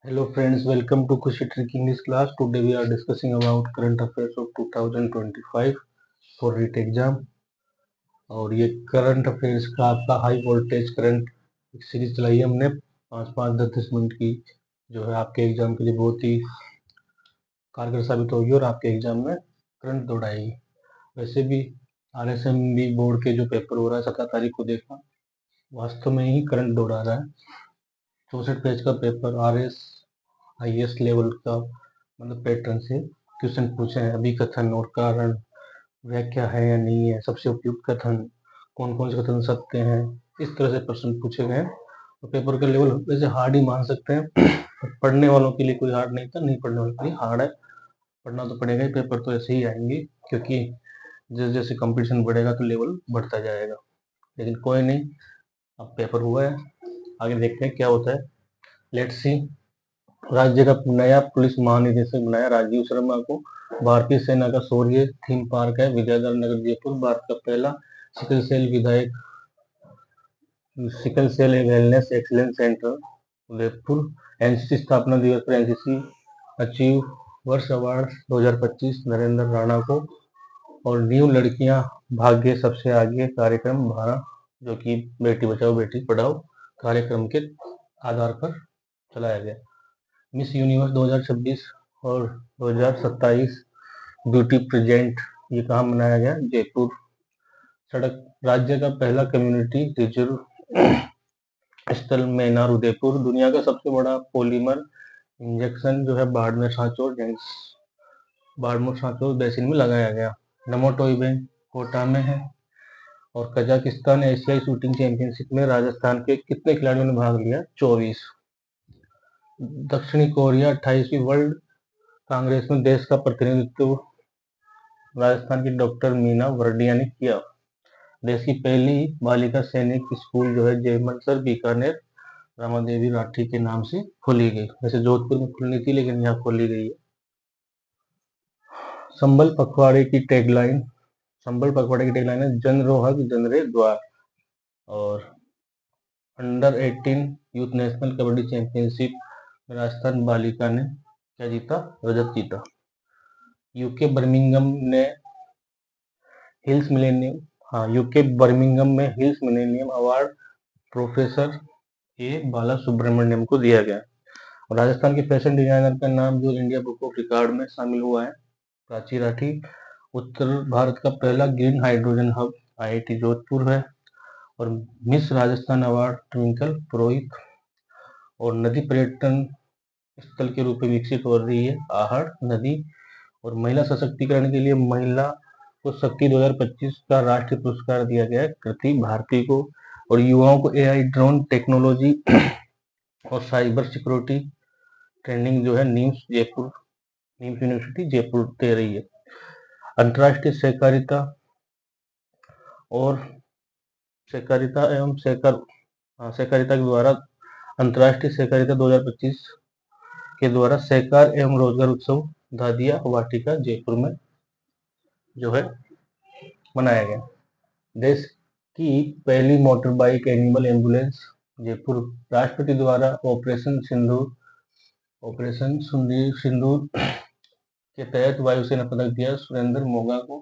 Hello friends, welcome to Kushi Trick English class. Today we are discussing about current affairs of 2025 for REIT exam. और ये current affairs का आपका high voltage current एक series चलाई है हमने 5-5 10 minute की, जो है आपके एग्जाम के लिए बहुत ही कारगर साबित होगी और आपके एग्जाम में करंट दौड़ाएगी। वैसे भी RSMB बोर्ड के जो पेपर हो रहा है 17 तारीख को देखा, वास्तव में ही करंट दौड़ा रहा है। 64 पेज का पेपर IAS लेवल का मतलब पैटर्न से क्वेश्चन पूछे हैं। अभिकथन और कारण, व्याख्या है या नहीं है, सबसे उपयुक्त कथन, कौन कौन से कथन सत्य हैं, इस तरह से प्रश्न पूछे गए हैं। तो पेपर का लेवल वैसे हार्ड ही मान सकते हैं। पढ़ने वालों के लिए कोई हार्ड नहीं था, नहीं पढ़ने वालों के लिए हार्ड है। पढ़ना तो पड़ेगा ही, पेपर तो ऐसे ही आएंगे क्योंकि जैसे जैसे कंपटीशन बढ़ेगा तो लेवल बढ़ता जाएगा। लेकिन कोई नहीं, अब पेपर हुआ है, आगे देखते हैं क्या होता है। Let's see. राज्य का नया पुलिस महानिदेशक बनाया राजीव शर्मा को। भारतीय सेना का शौर्य थीम पार्क है विद्याधर नगर जयपुर। भारत का पहला sickle cell wellness excellence centre Udaipur. NCC स्थापना दिवस पर एनसीसी अचीव वर्ष अवार्ड 2025 नरेंद्र राणा को। और न्यू लड़कियां भाग्य सबसे आगे कार्यक्रम भारत, जो कि बेटी बचाओ बेटी पढ़ाओ कार्यक्रम के आधार पर चलाया गया। मिस यूनिवर्स 2026 और 2027 ब्यूटी प्रेजेंट ये कहाँ मनाया गया? जयपुर। सड़क राज्य का पहला कम्युनिटी रिजर्व स्थल मैनार उदयपुर। दुनिया का सबसे बड़ा पॉलीमर इंजेक्शन जो है बाड़मेर सांचौर बेसिन में लगाया गया। नमो टॉय बैंक कोटा में है। और कजाकिस्तान एशियाई शूटिंग चैंपियनशिप में राजस्थान के कितने खिलाड़ियों ने भाग लिया? 24। दक्षिणी कोरिया 28वीं वर्ल्ड कांग्रेस में देश का प्रतिनिधित्व राजस्थान की डॉक्टर मीना वर्डिया ने किया। देश की पहली बालिका सैनिक स्कूल जो है जयमलसर बीकानेर रामादेवी राठी के नाम से खोली गई। वैसे जोधपुर में खुलनी थी लेकिन यहाँ खोली गई है। संबल पखवाड़े की टैगलाइन है जन रोहक जन रे द्वार। और under 18 youth national kabaddi championship में राजस्थान बालिका ने क्या जीता? रजत जीता। यूके बर्मिंघम में hills millennium award professor A Bala Subramaniam को दिया गया। और राजस्थान के फैशन डिजाइनर का नाम जो इंडिया बुक ऑफ रिकॉर्ड में शामिल हुआ है, प्राची राठी। उत्तर भारत का पहला green hydrogen hub IIT Jodhpur है। और मिस राजस्थान अवार्ड ट्विंकल पुरोहित। और नदी पर्यटन स्थल के रूप में विकसित हो रही है आहड़ नदी। और महिला सशक्तिकरण के लिए महिला को शक्ति 2025 का राष्ट्रीय पुरस्कार दिया गया है कृति भारती को। और युवाओं को AI ड्रोन टेक्नोलॉजी और साइबर सिक्योरिटी ट्रेनिंग जो है नीम्स यूनिवर्सिटी जयपुर दे रही है। अंतर्राष्ट्रीय सहकारिता के द्वारा अंतर्राष्ट्रीय सहकारिता 2025 के द्वारा सहकार एवं रोजगार उत्सव दादिया वाटिका जयपुर में जो है मनाया गया। देश की पहली motor bike animal ambulance Jaipur. राष्ट्रपति द्वारा ऑपरेशन सिंदूर के तहत वायुसेना पदक दिया सुरेंद्र मोगा को।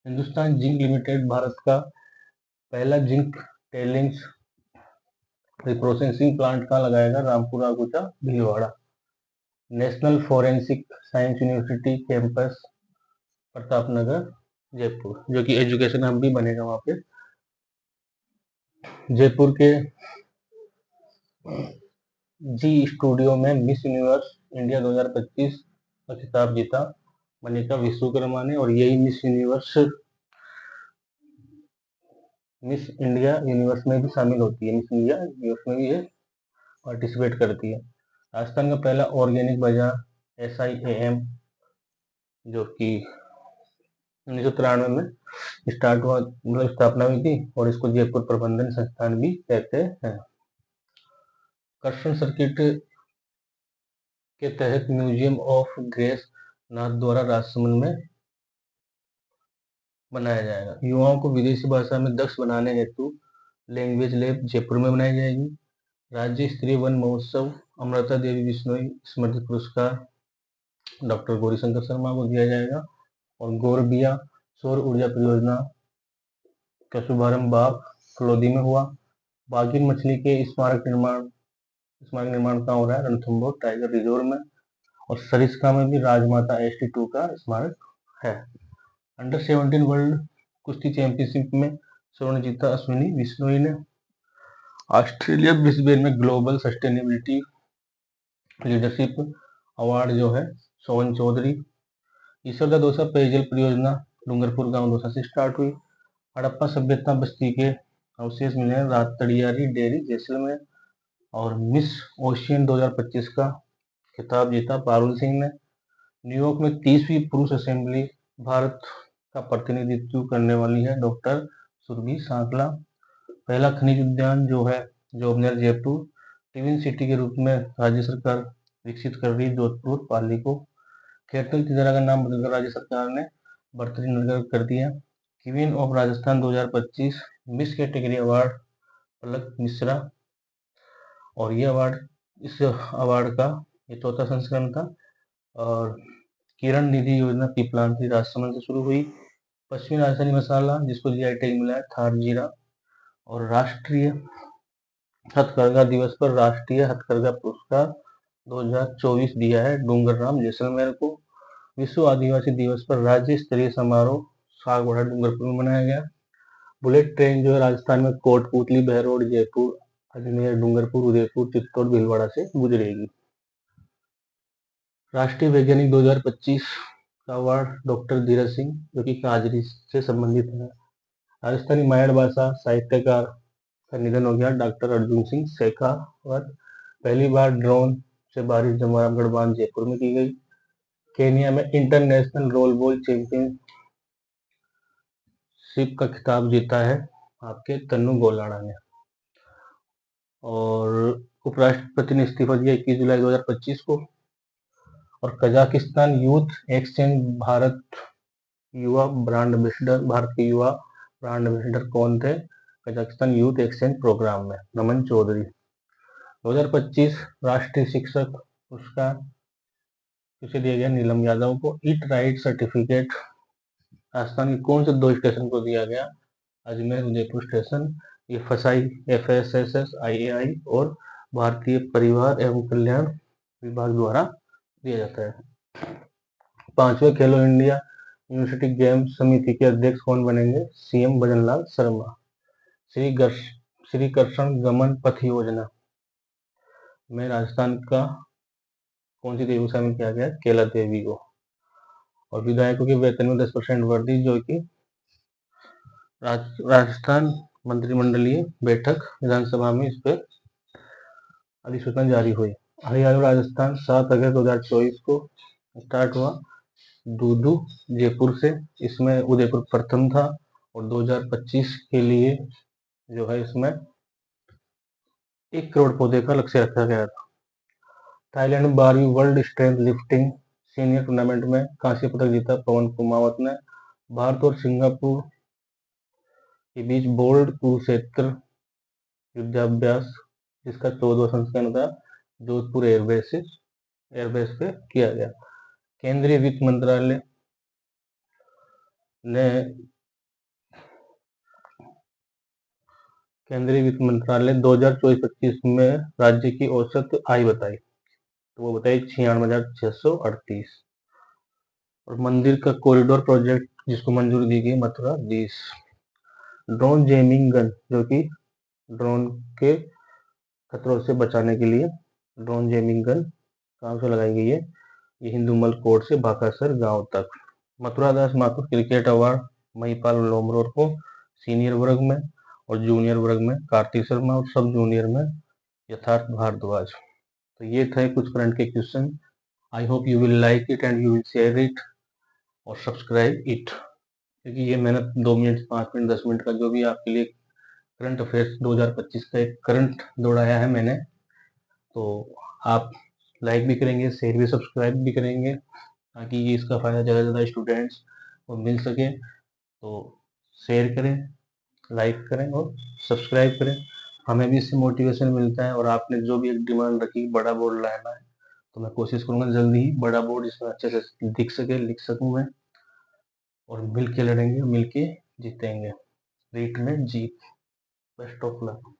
हिंदुस्तान जिंक लिमिटेड भारत का पहला जिंक टेलिंग्स रिप्रोसेसिंग प्लांट कहाँ लगाएगा? Rampura Agucha Bhilwara. National forensic science university campus Pratapnagar Jaipur, जो कि एजुकेशन हब भी बनेगा वहां पे। जयपुर के जी स्टूडियो में मिस यूनिवर्स इंडिया 2025 का खिताब जीता मनिका विश्वकर्मा ने। और यही मिस इंडिया यूनिवर्स में भी शामिल होती है। मिस इंडिया यूनिवर्स में भी ये पार्टिसिपेट करती है। राजस्थान का पहला ऑर्गेनिक बाजार SIAM जो कि 1993 में स्टार्ट हुआ, मतलब स्थापना हुई थी। और इसको जयपुर प्रबंधन संस्थान भी कहते हैं। कर्षण सर्किट के तहत म्यूजियम ऑफ ग्रेस नाथ द्वारा राजसमंद में बनाया जाएगा। युवाओं को विदेशी भाषा में दक्ष बनाने हेतु लैंग्वेज लैब जयपुर में बनाई जाएगी। राज्य स्तरीय वन महोत्सव अमृता देवी बिश्नोई स्मृति पुरस्कार डॉक्टर गौरीशंकर शर्मा को दिया जाएगा। और गोरबिया सौर ऊर्जा परियोजना का शुभारंभ बाग फलोदी में हुआ। बागिन मछली के स्मारक निर्माण कहाँ हो रहा है? रणथंभौर टाइगर रिजर्व में। और सरिस्का में भी राजमाता ST2 का स्मारक है। अंडर 17 वर्ल्ड कुश्ती चैंपियनशिप में स्वर्ण जीता अश्विनी बिश्नोई ने। ऑस्ट्रेलिया ब्रिस्बेन में ग्लोबल सस्टेनेबिलिटी लीडरशिप अवार्ड जो है सोहन चौधरी। ईश्वरदा दौसा पेयजल परियोजना डूंगरपुर गांव दौसा से स्टार्ट हुई। हड़प्पा सभ्यता बस्ती के अवशेष मिले हैं रातड़ियारी डेयरी जैसलमेर। और मिस ओशियन 2025 का खिताब जीता पारुल सिंह ने। न्यूयॉर्क में 30वीं पुरुष असेंबली भारत का प्रतिनिधित्व करने वाली है डॉक्टर सुरभि सांकला। पहला खनिज उद्यान जो है जोबनेर जयपुर ट्विन सिटी के रूप में राज्य सरकार विकसित कर रही जोधपुर पाली को। कैपिटल तिजोरा का नाम बदलकर राज्य सरकार ने बर्तरी नगर कर दिया। Queen of Rajasthan 2025 miss category award Palak Mishra. और ये अवार्ड इस अवार्ड का ये चौथा संस्करण था। और किरण निधि योजना पीपलांती राजसमंद से शुरू हुई। पश्चिमी राजस्थानी मसाला जिसको GI टैग मिला है थार जीरा। और राष्ट्रीय हथकरघा दिवस पर राष्ट्रीय हथकरघा पुरस्कार 2024 दिया है डूंगर राम जैसलमेर को। विश्व आदिवासी दिवस पर राज्य स्तरीय समारोह सागवाड़ा डूंगरपुर में मनाया गया। बुलेट ट्रेन जो है राजस्थान में कोटपुतली बहरोड जयपुर अजमेर डूंगरपुर उदयपुर चित्तौड़ भीलवाड़ा से गुजरेगी। राष्ट्रीय वैज्ञानिक 2025 का अवार्ड डॉक्टर धीरज सिंह जो कि काजरी से संबंधित है। राजस्थानी मायड़ भाषा साहित्यकार का निधन हो गया डॉक्टर अर्जुन सिंह शेखावत। पहली बार ड्रोन से बारिश जमरामगढ़ बांध जयपुर में की गई। केनिया में इंटरनेशनल रोल बॉल चैंपियनशिप का खिताब जीता है आपके तन्नू गोलाड़ा ने। और उपराष्ट्रपति ने इस्तीफा दिया 21 जुलाई 2025 को। और कजाकिस्तान यूथ एक्सचेंज भारत के युवा ब्रांड एम्बेसडर कौन थे? कजाकिस्तान यूथ एक्सचेंज प्रोग्राम में नमन चौधरी। 2025 राष्ट्रीय शिक्षक पुरस्कार किसे दिया गया? नीलम यादव को। ईट राइट सर्टिफिकेट राजस्थान के कौन से 2 स्टेशन को दिया गया? अजमेर उदयपुर स्टेशन। ये फसाई FSSS IAI और भारतीय परिवार एवं कल्याण विभाग द्वारा दिया जाता है। 5वें खेलो इंडिया यूनिवर्सिटी गेम्स समिति के अध्यक्ष कौन बनेंगे? CM भजनलाल शर्मा। श्री कृष्ण गमन पथ योजना में राजस्थान का कौन सी देवी को शामिल किया गया? केला देवी को। और विधायकों के वेतन में 10% वृद्धि जो कि राजस्थान मंत्रिमंडलीय बैठक विधानसभा में इस पर अधिसूचना जारी हुई। हरियाणा राजस्थान 7 अगस्त 2024 को स्टार्ट हुआ दूदू जयपुर से। इसमें उदयपुर प्रथम था। और 2025 के लिए जो है इसमें 1 करोड़ पौधे का लक्ष्य रखा गया था। थाईलैंड में 12वीं world strength lifting senior tournament में कांस्य पदक जीता पवन कुमावत ने। भारत और सिंगापुर के बीच बोल्ड कुरुक्षेत्र युद्धाभ्यास जिसका 14वां संस्करण था जोधपुर एयरबेस पे किया गया। केंद्रीय वित्त मंत्रालय ने 2024-25 में राज्य की औसत आय बताई तो वो बताई 96,638। और मंदिर का कॉरिडोर प्रोजेक्ट जिसको मंजूरी दी गई मथुरा 20। ड्रोन जेमिंग गन जो कि ड्रोन के खतरों से बचाने के लिए ड्रोन जेमिंग गन कहाँ से लगाई गई है? ये हिंदूमल कोट से भाकासर गांव तक। मथुरा दास माथुर क्रिकेट अवार्ड महिपाल लोमरोर को सीनियर वर्ग में। और जूनियर वर्ग में कार्तिक शर्मा और सब जूनियर में यथार्थ भारद्वाज। तो ये थे कुछ करंट के question. I hope you will like it and you will share it और सब्सक्राइब इट क्योंकि ये मैंने 2 मिनट 5 मिनट 10 मिनट का जो भी आपके लिए करंट अफेयर्स 2025 का एक करंट दौड़ाया है मैंने तो आप लाइक भी करेंगे शेयर भी सब्सक्राइब भी करेंगे ताकि ये इसका फ़ायदा ज़्यादा से ज़्यादा स्टूडेंट्स को मिल सके। तो शेयर करें लाइक करें और सब्सक्राइब करें। हमें भी इससे मोटिवेशन मिलता है। और आपने जो भी एक डिमांड रखी बड़ा बोर्ड लाना है, तो मैं कोशिश करूंगा जल्दी ही बड़ा बोर्ड इसमें अच्छे से दिख सके, लिख सकूं मैं, और मिल के लड़ेंगे, मिल के जीतेंगे, रीट में जीत। Best of luck.